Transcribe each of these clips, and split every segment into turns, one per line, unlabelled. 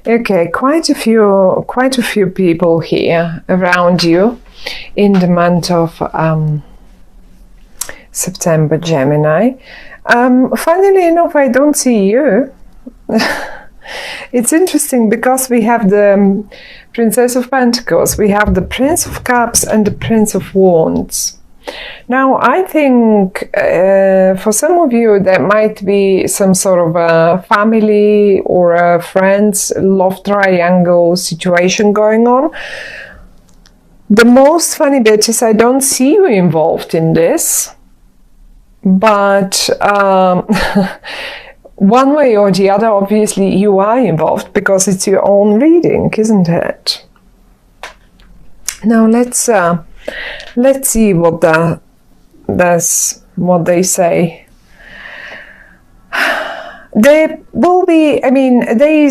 Okay, quite a few people here around you in the month of September, Gemini. Funnily enough, I don't see you. It's interesting because we have the Princess of Pentacles, we have the Prince of Cups and the Prince of Wands. Now, I think for some of you there might be some sort of a family or a friends love triangle situation going on. The most funny bit is I don't see you involved in this, but one way or the other, obviously you are involved because it's your own reading, isn't it? Now let's see what what they say. There will be, I mean, there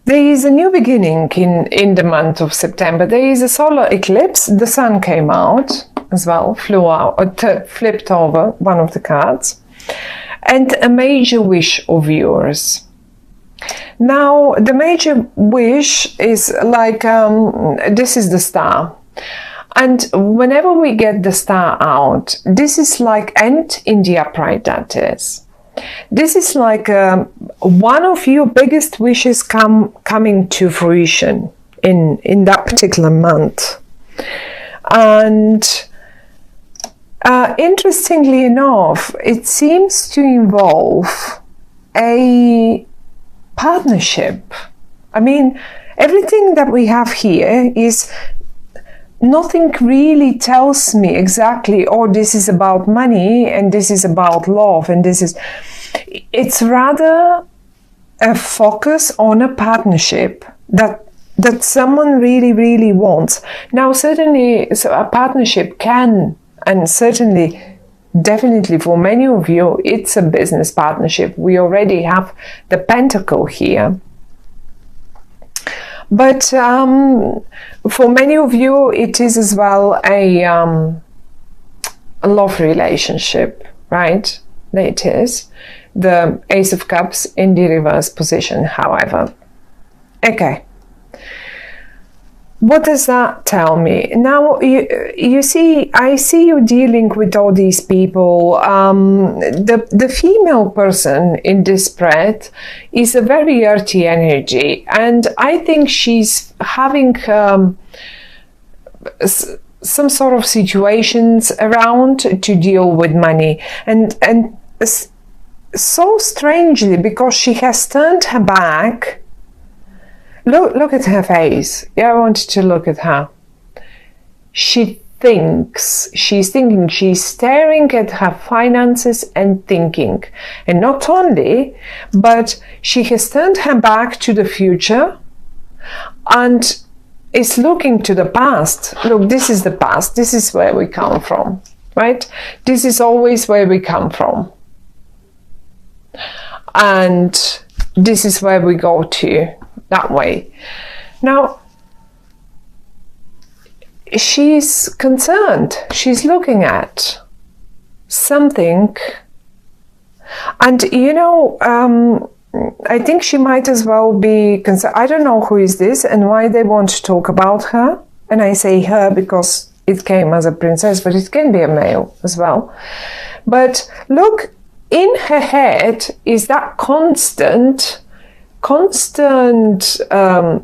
is a new beginning in the month of September. There is a solar eclipse. The sun came out as well, flipped over one of the cards, and a major wish of yours. Now, the major wish is like, this is the star. And whenever we get the star out, this is like, and in the upright that is. This is like one of your biggest wishes coming to fruition in that particular month. And interestingly enough, it seems to involve a partnership. I mean, everything that we have here is, nothing really tells me exactly, oh, this is about money and this is about love and this is, it's rather a focus on a partnership that someone really, really wants. Now, certainly, so a partnership can, and certainly, definitely for many of you, it's a business partnership. We already have the Pentacle here. But for many of you, it is as well a love relationship, right? It is. The Ace of Cups in the reverse position, however. Okay. What does that tell me? Now, you see, I see you dealing with all these people. The female person in this spread is a very earthy energy, and I think she's having some sort of situations around to deal with money. And so strangely, because she has turned her back. Look at her face. Yeah, I wanted to look at her. She's thinking, she's staring at her finances and thinking. And not only, but she has turned her back to the future and is looking to the past. Look, this is the past. This is where we come from, right? This is always where we come from. And this is where we go to. That way. Now, she's concerned. She's looking at something. And, you know, I think she might as well be concerned. I don't know who is this and why they want to talk about her. And I say her because it came as a princess, but it can be a male as well. But look, in her head is that constant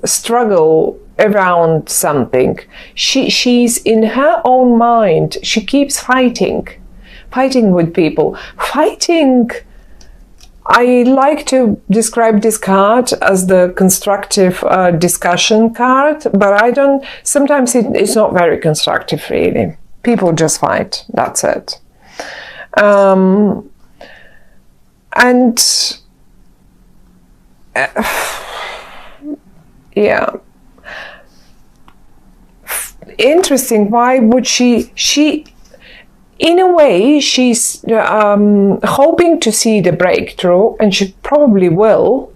struggle around something. She's in her own mind. She keeps fighting with people. I like to describe this card as the constructive discussion card, but sometimes it's not very constructive really. People just fight, that's it. Yeah, interesting. Why would she in a way she's hoping to see the breakthrough, and she probably will,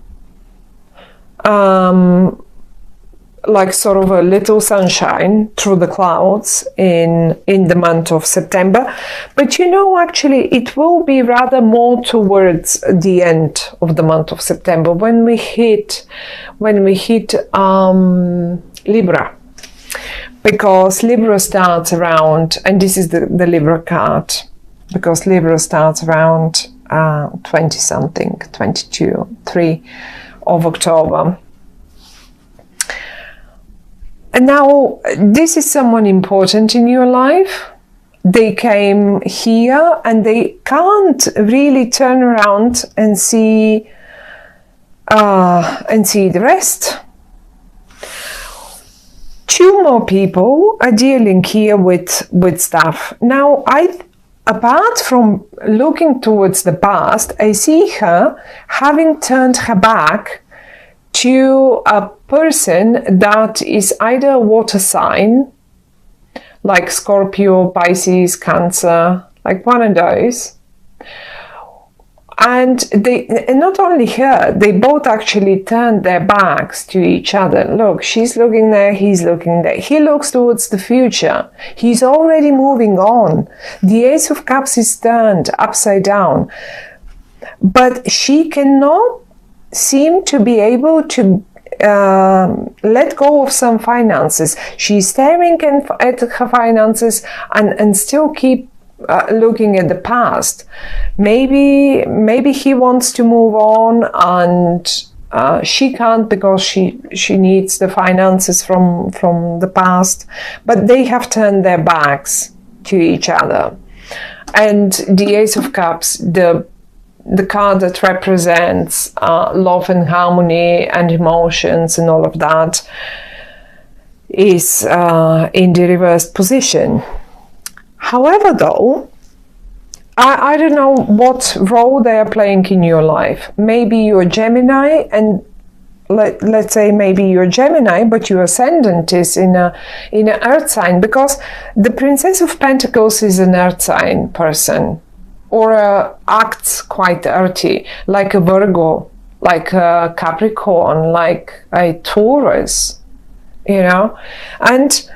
like sort of a little sunshine through the clouds in the month of September. But you know, actually, it will be rather more towards the end of the month of September when we hit Libra. Because Libra starts around, and this is the Libra card, because Libra starts around 20-something, 22, 3 of October. And now, this is someone important in your life. They came here and they can't really turn around and see the rest. 2 more people are dealing here with stuff. Now, apart from looking towards the past, I see her having turned her back to a person that is either a water sign, like Scorpio, Pisces, Cancer, like one of those. And not only her, they both actually turned their backs to each other. Look, she's looking there, he's looking there. He looks towards the future. He's already moving on. The Ace of Cups is turned upside down. But she cannot seem to be able to let go of some finances. She's staring at her finances and still keep looking at the past. Maybe he wants to move on and she can't because she needs the finances from the past. But they have turned their backs to each other. And the Ace of Cups, the card that represents love and harmony and emotions and all of that, is in the reversed position. However, though, I don't know what role they are playing in your life. Maybe you're Gemini, and let's say maybe you're Gemini, but your ascendant is in an earth sign, because the Princess of Pentacles is an earth sign person, or acts quite earthy, like a Virgo, like a Capricorn, like a Taurus, you know. And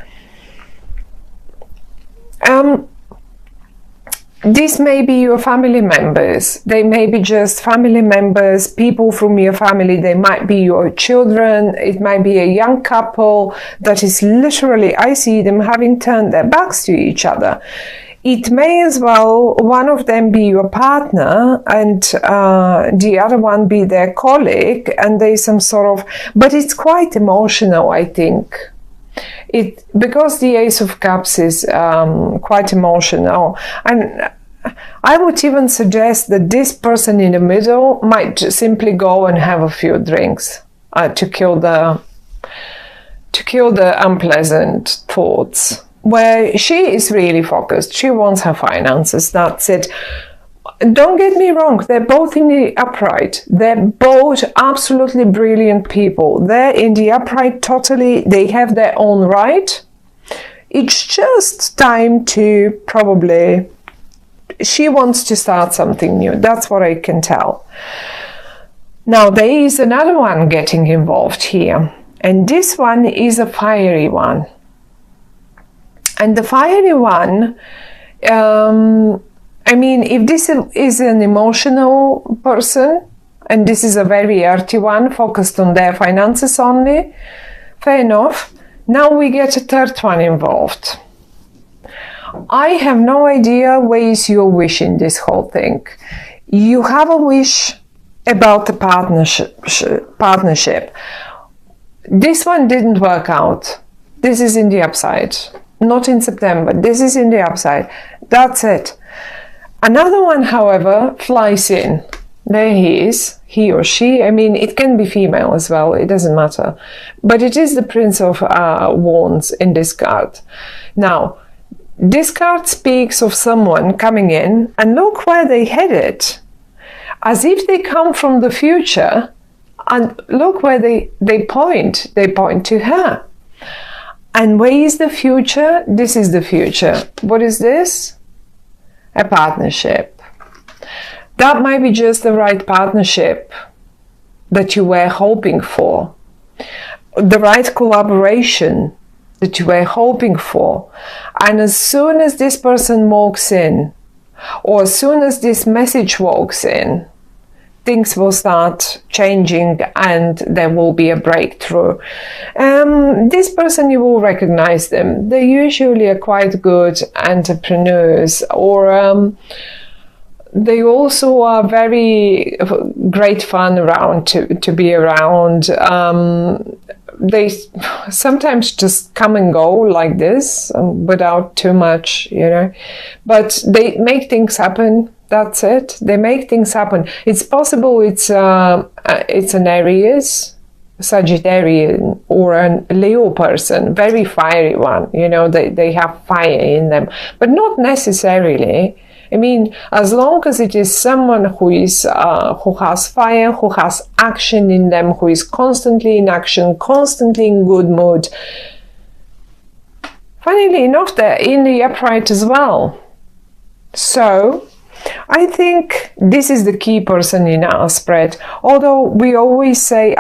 these may be your family members. They may be just family members, people from your family. They might be your children. It might be a young couple that is literally, I see them having turned their backs to each other. It may as well, one of them be your partner and the other one be their colleague, and there's some sort of, but it's quite emotional, I think. Because the Ace of Cups is quite emotional, and I would even suggest that this person in the middle might just simply go and have a few drinks to kill the unpleasant thoughts. Where she is really focused, she wants her finances. That's it. Don't get me wrong, they're both in the upright. They're both absolutely brilliant people. They're in the upright totally. They have their own right. It's just time to probably, she wants to start something new. That's what I can tell. Now, there is another one getting involved here. And this one is a fiery one. And the fiery one, I mean, if this is an emotional person, and this is a very earthy one, focused on their finances only, fair enough. Now we get a third one involved. I have no idea where is your wish in this whole thing. You have a wish about the partnership. This one didn't work out. This is in the upside. Not in September. This is in the upside. That's it. Another one, however, flies in. There he is, he or she. I mean, it can be female as well. It doesn't matter. But it is the Prince of Wands in this card. Now, this card speaks of someone coming in, and look where they headed. As if they come from the future, and look where they point. They point to her. And where is the future? This is the future. What is this? A partnership. That might be just the right partnership that you were hoping for. the right collaboration that you were hoping for. And as soon as this person walks in, or as soon as this message walks in, things will start changing and there will be a breakthrough. This person, you will recognize them. They usually are quite good entrepreneurs, or they also are very great fun around to be around. They sometimes just come and go like this without too much, but they make things happen. That's it. They make things happen. It's possible it's an Aries, Sagittarian, or a Leo person, very fiery one. They have fire in them, but not necessarily. I mean, as long as it is someone who has fire, who has action in them, who is constantly in action, constantly in good mood. Funnily enough, they're in the upright as well. So I think this is the key person in our spread. Although I always say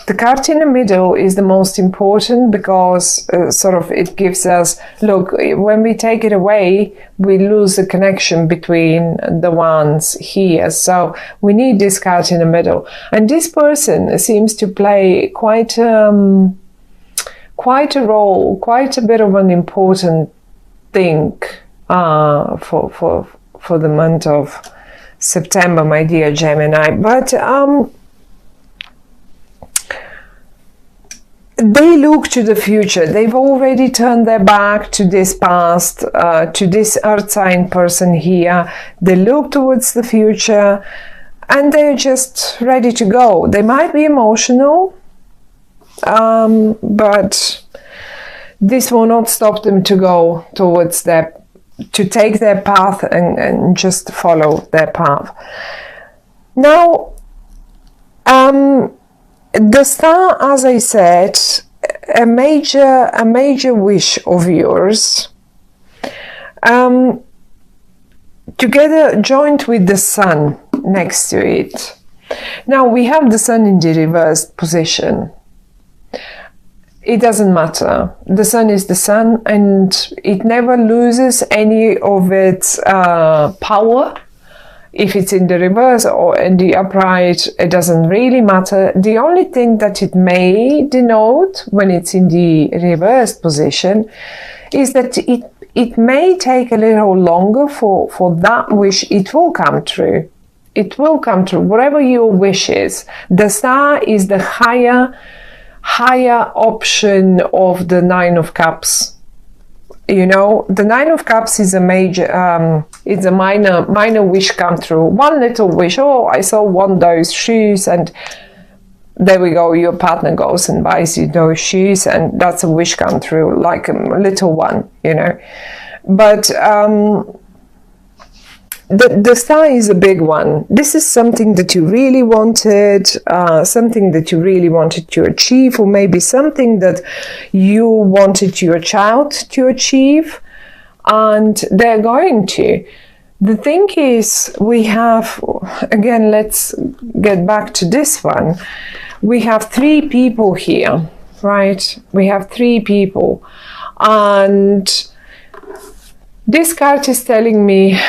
the card in the middle is the most important, because it gives us, look, when we take it away, we lose the connection between the ones here. So we need this card in the middle. And this person seems to play quite a role, quite a bit of an important thing for the month of September, my dear Gemini. But they look to the future. They've already turned their back to this past, to this earth sign person here. They look towards the future and they're just ready to go. They might be emotional, but this will not stop them to go towards to take their path and just follow their path. Now, the star, as I said, a major wish of yours, together joined with the sun next to it. Now we have the sun in the reversed position. It doesn't matter. The sun is the sun, and it never loses any of its power. If it's in the reverse or in the upright, it doesn't really matter. The only thing that it may denote when it's in the reversed position is that it may take a little longer for that wish. It will come true. It will come true. Whatever your wish is. The star is the higher option of the Nine of Cups. The Nine of Cups is a major, it's a minor wish come true. One little wish. Oh, I saw one those shoes, and there we go. Your partner goes and buys you those shoes, and that's a wish come true, like a little one, But the star is a big one. This is something that you really wanted, something that you really wanted to achieve, or maybe something that you wanted your child to achieve, and they're going to. The thing is, we have, again, let's get back to this one. We have 3 people here, right? We have 3 people. And this card is telling me,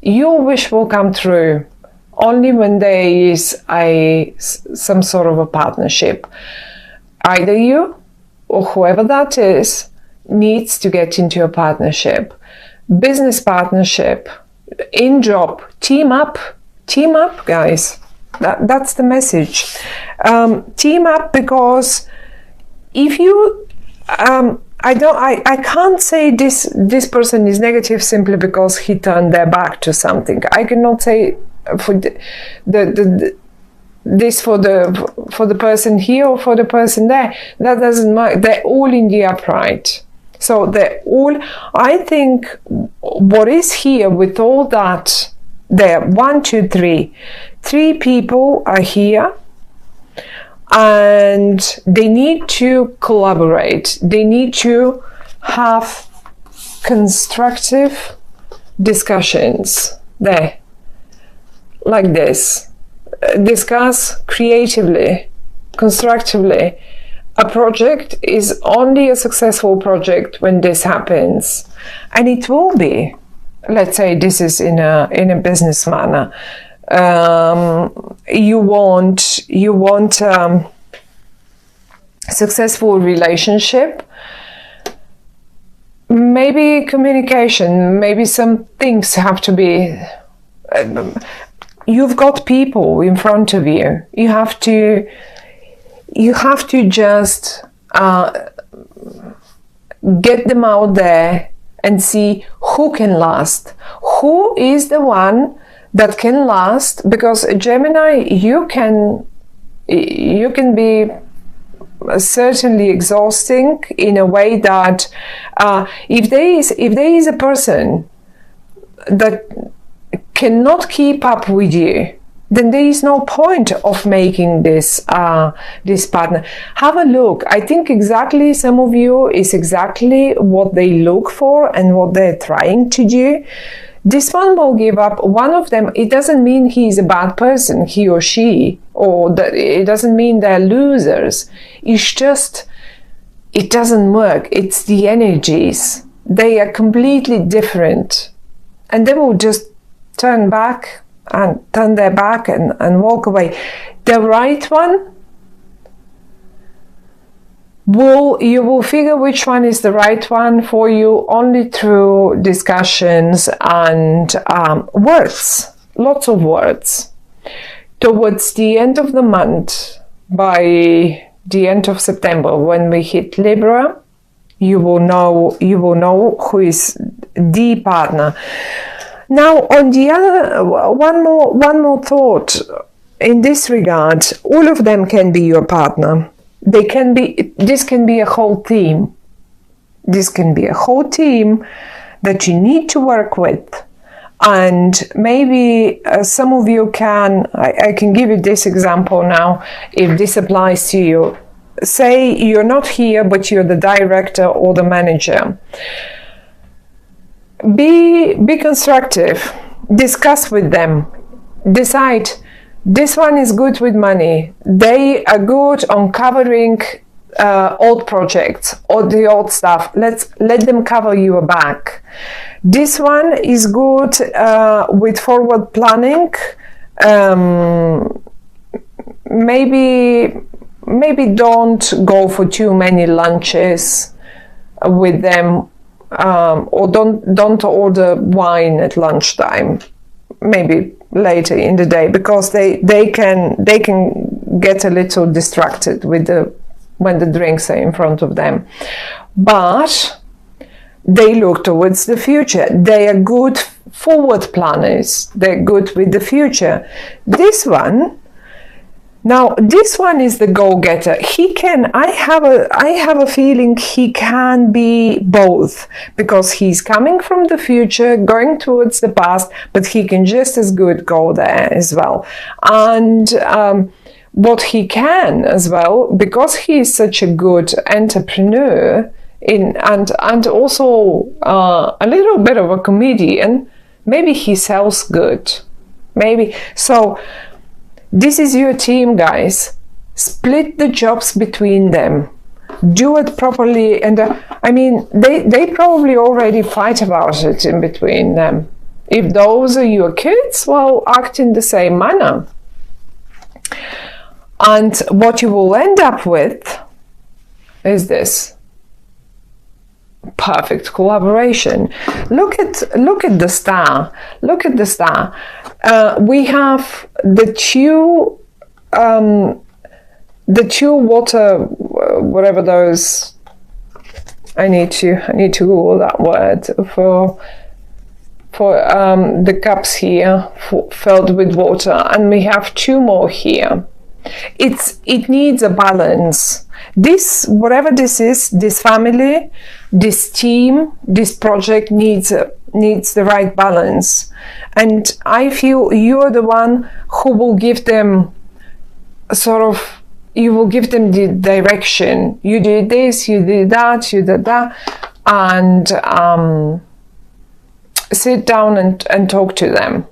your wish will come true only when there is some sort of a partnership. Either you or whoever that is needs to get into a partnership, business partnership, in job, team up, guys. That's the message. Team up, because if you I can't say this person is negative simply because he turned their back to something. I cannot say for this for the person here or for the person there. That doesn't matter. They're all in the upright. So they're all, I think what is here with all that, there 1, 2, 3. 3 people are here. And they need to collaborate. They need to have constructive discussions there, like this. Discuss creatively constructively, a project is only a successful project when this happens, and it will be. Let's say this is in a business manner. You want successful relationship. Maybe communication. Maybe some things have to be. You've got people in front of you. You have to just get them out there and see who can last. Who is the one that can last? Because Gemini, you can be certainly exhausting in a way that if there is a person that cannot keep up with you, then there is no point of making this partner. Have a look. I think exactly some of you is exactly what they look for and what they're trying to do. This one will give up. One of them, it doesn't mean he's a bad person, he or she, or that it doesn't mean they're losers. It's just, it doesn't work. It's the energies. They are completely different. And they will just turn their back and walk away. The right one, you will figure which one is the right one for you only through discussions and words, lots of words. Towards the end of the month, by the end of September, when we hit Libra, you will know who is the partner. Now, on the other, one more thought in this regard. All of them can be your partner. This can be a whole team. This can be a whole team that you need to work with. And maybe some of you I can give you this example now, if this applies to you. Say you're not here, but you're the director or the manager. Be constructive. Discuss with them. Decide, this one is good with money. They are good on covering old projects or the old stuff. Let them cover your back. This one is good with forward planning. Maybe don't go for too many lunches with them. Or don't order wine at lunchtime, maybe later in the day, because they can get a little distracted when the drinks are in front of them. But they look towards the future. They are good forward planners. They're good with the future. This one is the go-getter. I have a feeling he can be both, because he's coming from the future, going towards the past, but he can just as good go there as well. And what he can as well, because he is such a good entrepreneur and also a little bit of a comedian, maybe he sells good. Maybe. So this is your team, guys. Split the jobs between them. Do it properly. And they probably already fight about it in between them. If those are your kids, well, act in the same manner. And what you will end up with is this perfect collaboration. Look at the star. Look at the star. We have the two water, whatever those. I need to Google that word for the cups here filled with water, and we have two more here. It needs a balance. This, whatever this is, this family, this team, this project needs the right balance. And I feel you're the one who will give them you will give them the direction. You did this, you did that, you did that, and sit down and talk to them.